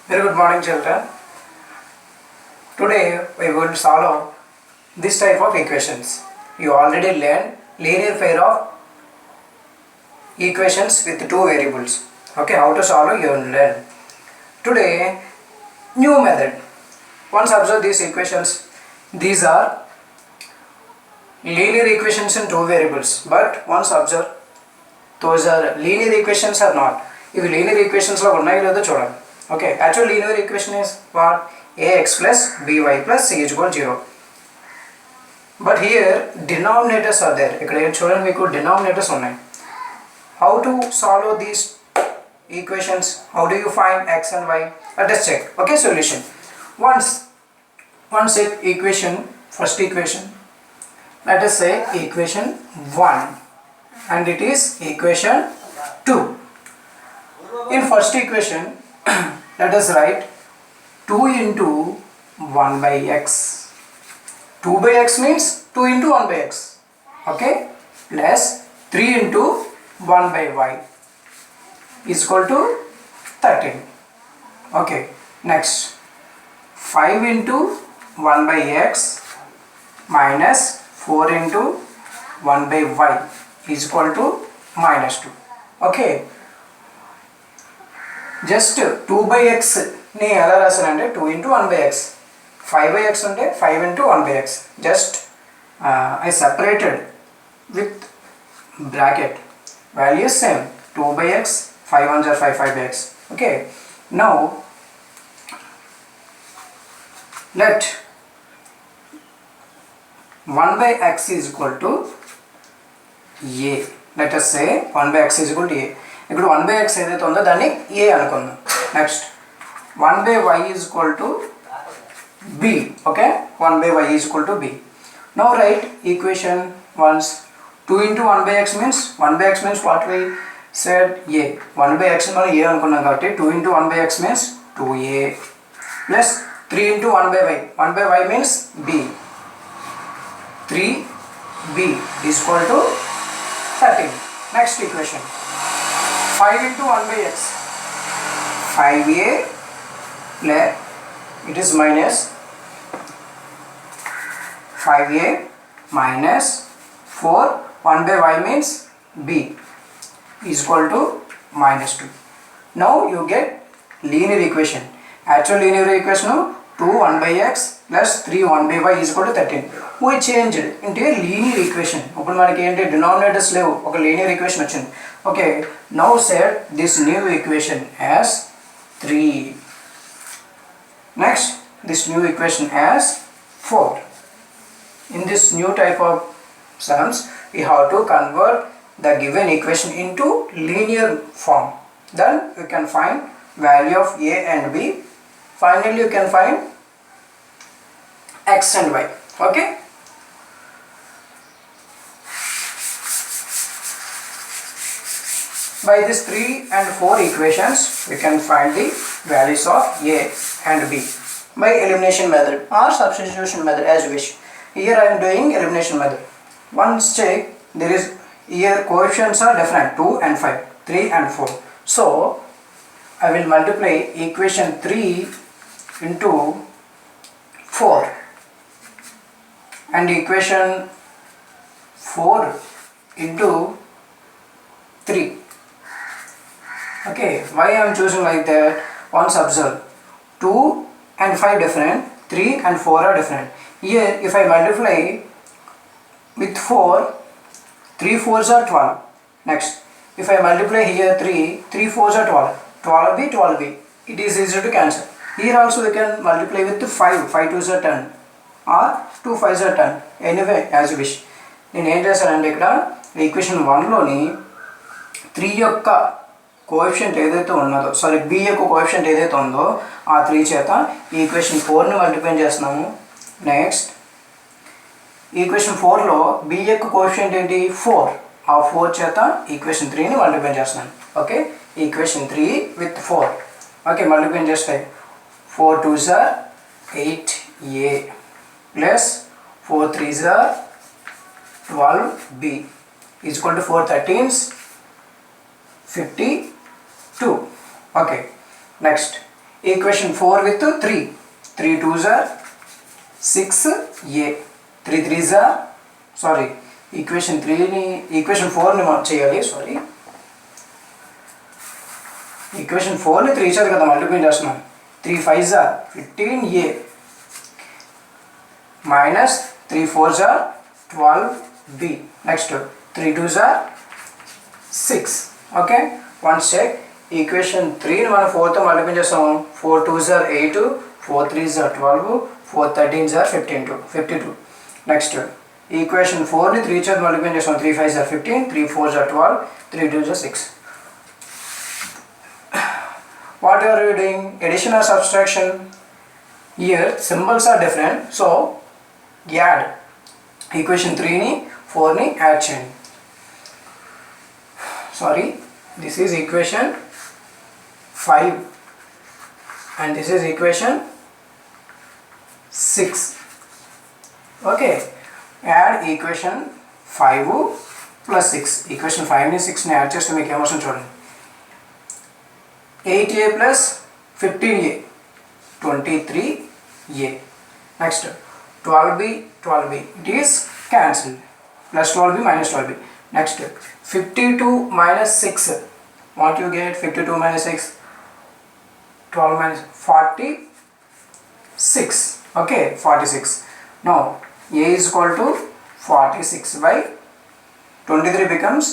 Very good morning, children. Today we are going to solve this type of equations. You already learned linear pair of equations with two variables. Okay, how to solve you will learn. Today, new method. Once observe these equations. These are linear equations in two variables. But once observe, those are linear equations or not. If linear equations lo unnai ledo chudandi. Okay, actual linear equation is what? Ax plus by plus c is equal to 0. But here denominators are there. ఇక్కడ చూడండి మీకు denominators ఉన్నాయి. How to solve these equations? How do you find x and y? Let us check. Okay, solution. Once equation, first equation. Let us say equation 1 and it is equation 2. In first equation, let us write 2 into 1 by x. 2 by x means 2 into 1 by x. Okay, plus 3 into 1 by y is equal to 13. Okay, next 5 into 1 by x minus 4 into 1 by y is equal to minus 2. Okay, just 2 by x ని ఎలా రాసానంటే 2 into 1 by x, 5 by x ఉంటే 5 into 1 by x. Just I separated with bracket. Values same, 2 by x, 5 ones are 5 by x. Okay, now let 1 by x is equal to a. Let us say 1 by x is equal to a. ఇప్పుడు 1 by x ఏదైతే ఉందో దాన్ని a అనుకుందాం. Next 1 by y is equal to b. Okay, 1 by y is equal to b. Now write equation once. 2 into 1 by x means 1 by x means what we said a. 1 by x మనం a అనుకున్నాం కాబట్టి 2 into 1 by x means 2a plus 3 into 1 by y. 1 by y means b. 3b is equal to 13. Next equation. 5 into 1 by x. 5a plus it is minus 5a minus 4 1 by y means b is equal to minus 2. Now you get linear equation. Actual linear equation 2 1 by x plus 3 1 by y is equal to 13. We changed into a linear equation. ఇప్పుడు మనకి ఏంటి denominators లేవు, ఒక linear equation వచ్చింది. Okay, now set this new equation as 3. Next, this new equation as 4. In this new type of sums, we have to convert the given equation into linear form. Then you can find value of a and b. Finally, you can find x and y. Okay. By these 3 and 4 equations, we can find the values of a and b by elimination method or substitution method as you wish. Here I am doing elimination method. Once check, there is here coefficients are different, 2 and 5, 3 and 4. So I will multiply equation 3 into 4 and equation 4 into 3. Okay, why I am choosing like that? Once observe, 2 and 5 different, 3 and 4 are different. Here if I multiply with 4, 3 4s are 12. Next, if I multiply here 3 4s are 12. 12b, 12b. It is easy to cancel. Here also we can multiply with 5 2s are 10 or 2 5s are 10. Anyway, as you wish. నేను ఏం చేశానంటే ఇక్కడ equation 1లోని 3 యొక్క coefficient ఏదైతే ఉన్నదో, sorry b యొక్క coefficient ఏదైతే ఉందో ఆ 3 చేత ఈక్వేషన్ 4ని మల్టిప్లై చేస్తున్నాము. నెక్స్ట్ ఈక్వేషన్ 4లో b యొక్క కోఎఫిషియంట్ ఏంటి 4, ఆ 4 చేత ఈక్వేషన్ 3ని మల్టిప్లై చేస్తున్నాను. Okay, equation 3 with 4. Okay, multiply చేస్తే 4 2s are 8a plus 4 3s are 12b is equal to 4 13s 52. Okay, next equation 4 with 3. 3 2s are 6a. 3 3s are, sorry, equation 3 ni equation 4 ni మనం చేయాలి. Sorry, equation 4 ని 3 చేత కదా multiply చేస్తున్నాను. 3 5s are 15a minus 3 4s are 12b. Next 3 2s are 6. Okay, once check. Equation 3 ని మనం 4 తో multiply చేస్తాం. 4 2s are 8, 4 3s are 12, 4 13s are 52. Next equation 4 ని 3 చేత మల్టిప్లై చేస్తాం. 3 5s are 15, 3 4s are 12, 3 2s are 6. What are you doing? Addition or subtraction? Here symbols are different, so add. Equation 3 ni 4 ni add చేయండి. Sorry, this is equation 5 and this is equation 6. Okay, add equation 5 plus 6. Equation 5 ni 6 ni add చేస్తే మీకు ఏమొస్తుందో చూడండి. 8a plus 15a, 23a. Next 12b, it is cancelled. Plus 12b minus 12b. Next 52 minus 6. What you get? 52 minus 6, 12 minus 46. Okay, 46. Now a is equal to 46 by 23 becomes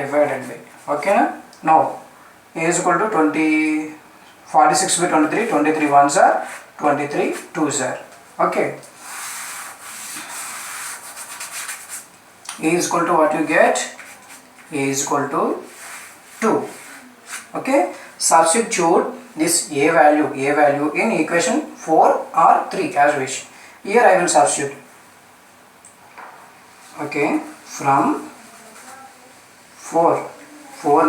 divided by. Okay, now a is equal to 46 by 23, 23 ones are 23 twos are. Okay, a is equal to what you get? A is equal to 2. Okay, substitute this a value in equation 4 or 3 as wish. Here I will substitute. Okay, from 4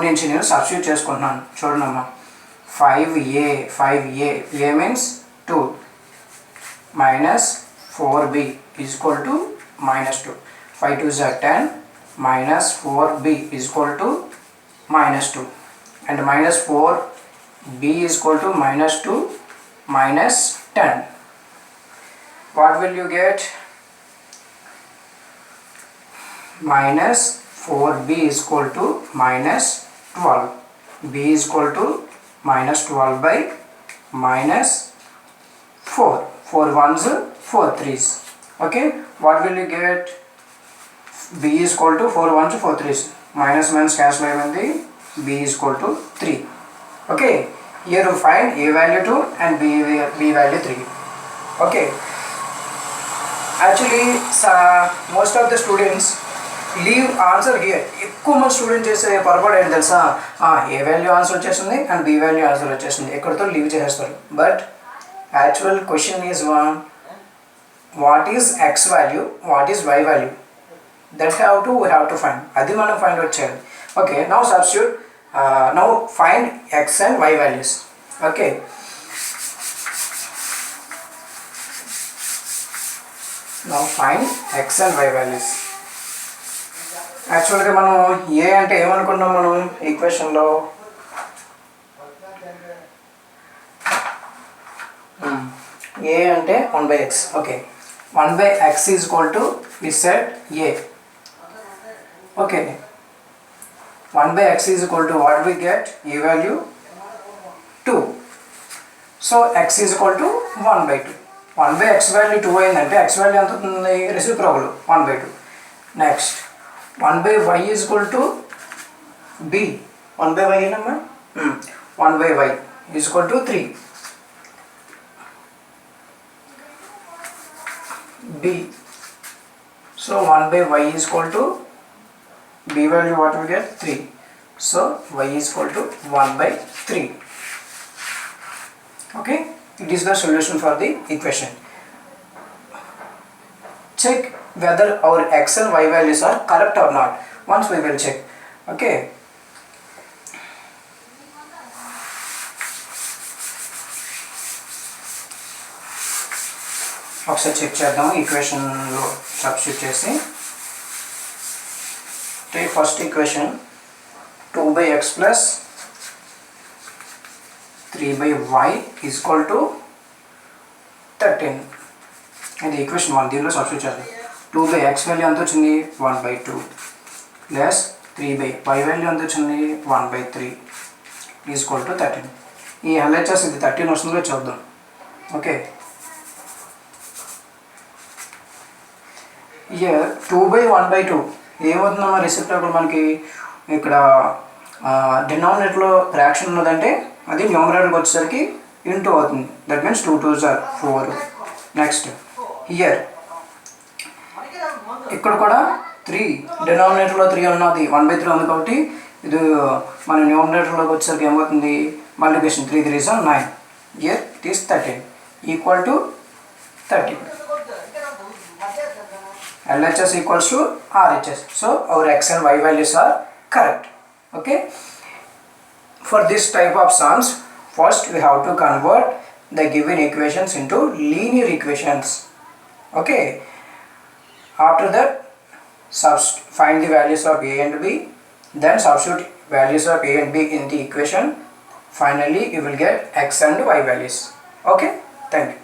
నుంచి నేను substitute చేసుకుంటున్నాను. చూడమ్మా, 5a means 2 minus 4b is equal to minus 2. 5 2s are 10 minus 4b is equal to minus 2 and minus 4b is equal to minus 2 minus 10. What will you get? Minus 4b is equal to minus 12. b is equal to minus 12 by minus 4. 4 ones, 4 3s. Okay, what will you get? b is equal to 4 1 to 4 3s. Minus minus cancel ayindi. b is equal to 3. Okay, here you find a value 2 and b value 3. Okay, actually most of the students leave answer here. ఎక్కువ మంది student చేసే పొరపాటు ఏంటి తెలుసా? A value answer వచ్చేస్తుంది and B value answer వచ్చేస్తుంది, ఎక్కడితో leave చేసేస్తారు. But actual question is what is x value, what is y value, that have to find. అది మనం ఫైండ్ అవుట్ చేయాలి. Okay, now substitute, now find x and y values. Okay, now find x and y values. యాక్చువల్గా మనం ఏ అంటే ఏమనుకున్నాం? మనం ఈక్వేషన్లో A అంటే 1/x. Okay, 1/x is equal to we set A. Okay, 1/x is equal to what we get? A value 2. So x is equal to 1/2. 1/x value 2 అయిందంటే x value ఎంత అవుతుంది? Reciprocal 1/2. Next 1/y is equal to b. 1/y ఏనమ్మా? 1/y is equal to 3. b. So 1/y is equal to b value what we get? 3. So y is equal to 1/3. Okay, it is the solution for the equation. Check whether our x and y values are correct or not. Once we will check. Okay, ఒకసారి check చేద్దాం. ఈక్వేషన్లో substitute చేసి first equation 2/x plus 3 by y is equal to 13. ఇది equation 1. దీనిలో substitute చేద్దాం. 2 by x value ఎంత వచ్చింది 1/2 plus 3 by y value ఎంత వచ్చింది 1/3 ఈజ్ ఈక్వల్ టు 13. ఈ LHS ఇది 13 వస్తుందో చూద్దాం. ఓకే, ఇయర్ 2 by 1/2 ఏమవుతుందమ్మా రెసిప్రోకల్ మనకి ఇక్కడ డినామినేటర్లో ఫ్రాక్షన్ ఉన్నదంటే అది న్యూమరేటర్కి వచ్చేసరికి ఇంటూ అవుతుంది. That means 2 2s are 4. Next year ఇక్కడ కూడా 3 డినామినేటర్లో 3 ఉన్నది 1/3 ఉంది కాబట్టి ఇది మన న్యూమరేటర్లోకి వచ్చేసరికి ఏమవుతుంది multiplication 3 3s are 9. Year it is 13 equal to 13. LHS equals to RHS. So our x and y values are correct. Okay. For this type of sums, first we have to convert the given equations into linear equations. Okay. After that, find the values of a and b. Then substitute values of a and b in the equation. Finally, you will get x and y values. Okay. Thank you.